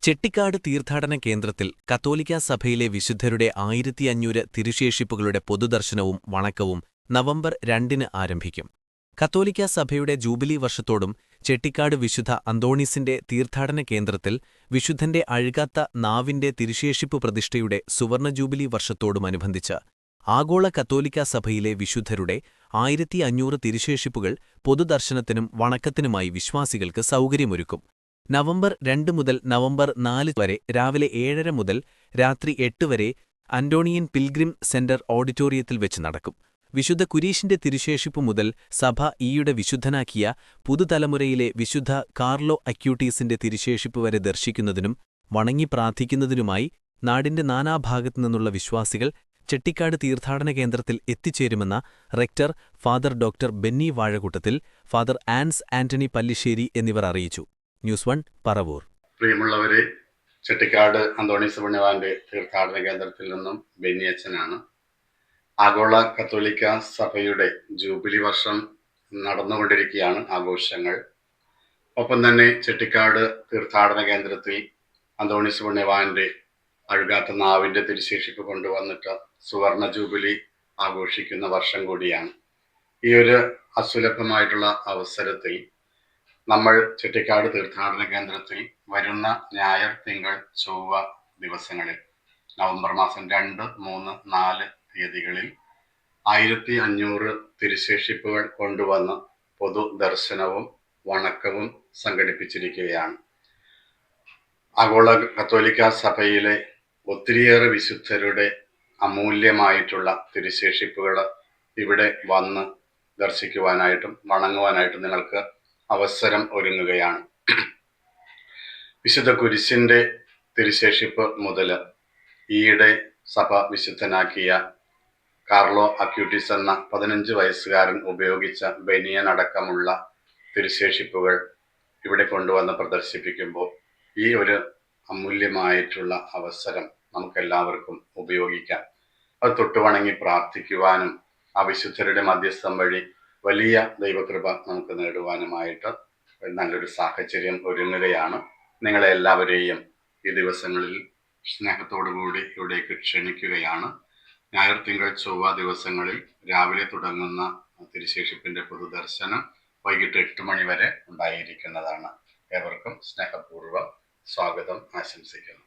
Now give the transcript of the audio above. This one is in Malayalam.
ചെട്ടിക്കാട് തീർത്ഥാടന കേന്ദ്രത്തിൽ കത്തോലിക്കാ സഭയിലെ വിശുദ്ധരുടെ 1500 തിരുശേഷിപ്പുകളുടെ പൊതുദർശനവും വണക്കവും നവംബർ 2-ന് ആരംഭിക്കും. കത്തോലിക്കാ സഭയുടെ ജൂബിലി വർഷത്തോടും ചെട്ടിക്കാട് വിശുദ്ധ അന്തോണീസിന്റെ തീർത്ഥാടന കേന്ദ്രത്തിൽ വിശുദ്ധന്റെ അഴുകാത്ത നാവിന്റെ തിരുശേഷിപ്പ് പ്രതിഷ്ഠയുടെ സുവർണ ജൂബിലി വർഷത്തോടുമനുബന്ധിച്ച് ആഗോള കത്തോലിക്കാ സഭയിലെ വിശുദ്ധരുടെ 1500 തിരുശേഷിപ്പുകൾ പൊതുദർശനത്തിനും വണക്കത്തിനുമായി വിശ്വാസികൾക്ക് സൗകര്യമൊരുക്കും. നവംബർ 2 മുതൽ നവംബർ 4 വരെ രാവിലെ 7:30 മുതൽ രാത്രി 8 വരെ അന്റോണിയൻ പിൽഗ്രിം സെന്റർ ഓഡിറ്റോറിയത്തിൽ വെച്ച് നടക്കും. വിശുദ്ധ കുരീശിന്റെ തിരുശേഷിപ്പ് മുതൽ സഭ ഈയിടെ വിശുദ്ധനാക്കിയ പുതുതലമുറയിലെ വിശുദ്ധ കാർലോ അക്യൂട്ടീസിന്റെ തിരുശേഷിപ്പ് വരെ ദർശിക്കുന്നതിനും വണങ്ങി പ്രാർത്ഥിക്കുന്നതിനുമായി നാടിന്റെ നാനാഭാഗത്തുനിന്നുള്ള വിശ്വാസികൾ ചെട്ടിക്കാട് തീർത്ഥാടന കേന്ദ്രത്തിൽ എത്തിച്ചേരുമെന്ന റെക്ടർ ഫാദർ ഡോക്ടർ ബെന്നി വാഴകൂട്ടത്തിൽ, ഫാദർ ആൻസ് ആന്റണി പല്ലിശ്ശേരി എന്നിവർ അറിയിച്ചു. ന്യൂസ് 1 പറവൂർ. പ്രിയമുള്ളവരെ, ചെട്ടിക്കാട് അന്തോണീസ് പുണ്യവാന്റെ തീർത്ഥാടന കേന്ദ്രത്തിൽ നിന്നും ബെന്നി അച്ഛനാണ്. ആഗോള കത്തോലിക്ക സഭയുടെ ജൂബിലി വർഷം നടന്നുകൊണ്ടിരിക്കുകയാണ് ആഘോഷങ്ങൾ. ഒപ്പം തന്നെ ചെട്ടിക്കാട് തീർത്ഥാടന കേന്ദ്രത്തിൽ അന്തോണീസ് പുണ്യവാന്റെ അഴുകാത്ത നാവിന്റെ തിരുശേഷിപ്പ് കൊണ്ടുവന്നിട്ട് സുവർണ ജൂബിലി ആഘോഷിക്കുന്ന വർഷം കൂടിയാണ്. ഈ ഒരു അസുലഭമായിട്ടുള്ള അവസരത്തിൽ നമ്മൾ ചെട്ടിക്കാട് തീർത്ഥാടന കേന്ദ്രത്തിൽ വരുന്ന ഞായർ, തിങ്കൾ, ചൊവ്വ ദിവസങ്ങളിൽ നവംബർ മാസം 2, 3, 4 തീയതികളിൽ 1500 തിരുശേഷിപ്പുകൾ കൊണ്ടുവന്ന് പൊതു ദർശനവും വണക്കവും സംഘടിപ്പിച്ചിരിക്കുകയാണ്. ആഗോള കത്തോലിക്ക സഭയിലെ ഒത്തിരിയേറെ വിശുദ്ധരുടെ അമൂല്യമായിട്ടുള്ള തിരുശേഷിപ്പുകൾ ഇവിടെ വന്ന് ദർശിക്കുവാനായിട്ടും വണങ്ങുവാനായിട്ടും നിങ്ങൾക്ക് അവസരം ഒരുങ്ങുകയാണ്. വിശുദ്ധ കുരിശിന്റെ തിരുശേഷിപ്പ് മുതൽ ഈയിടെ സഭ വിശുദ്ധനാക്കിയ കാർലോ അക്യൂട്ടീസ് എന്ന 15 വയസ്സുകാരൻ ഉപയോഗിച്ച ബനിയൻ അടക്കമുള്ള തിരുശേഷിപ്പുകൾ ഇവിടെ കൊണ്ടുവന്ന് പ്രദർശിപ്പിക്കുമ്പോൾ ഈ ഒരു അമൂല്യമായിട്ടുള്ള അവസരം നമുക്കെല്ലാവർക്കും ഉപയോഗിക്കാം. അത് തൊട്ടുവണങ്ങി പ്രാർത്ഥിക്കുവാനും ആ വിശുദ്ധരുടെ മധ്യസ്ഥം വഴി വലിയ ദൈവകൃപ നമുക്ക് നേടുവാനുമായിട്ട് നല്ലൊരു സാഹചര്യം ഒരുങ്ങുകയാണ്. നിങ്ങളെ എല്ലാവരെയും ഈ ദിവസങ്ങളിൽ സ്നേഹത്തോടുകൂടി ഇവിടേക്ക് ക്ഷണിക്കുകയാണ്. ഞായർ, തിങ്കൾ, ചൊവ്വ ദിവസങ്ങളിൽ രാവിലെ തുടങ്ങുന്ന തിരുശേഷിപ്പിന്റെ പൊതുദർശനം വൈകിട്ട് 8 മണി വരെ ഉണ്ടായിരിക്കുന്നതാണ്. ഏവർക്കും സ്നേഹപൂർവ്വം സ്വാഗതം ആശംസിക്കുന്നു.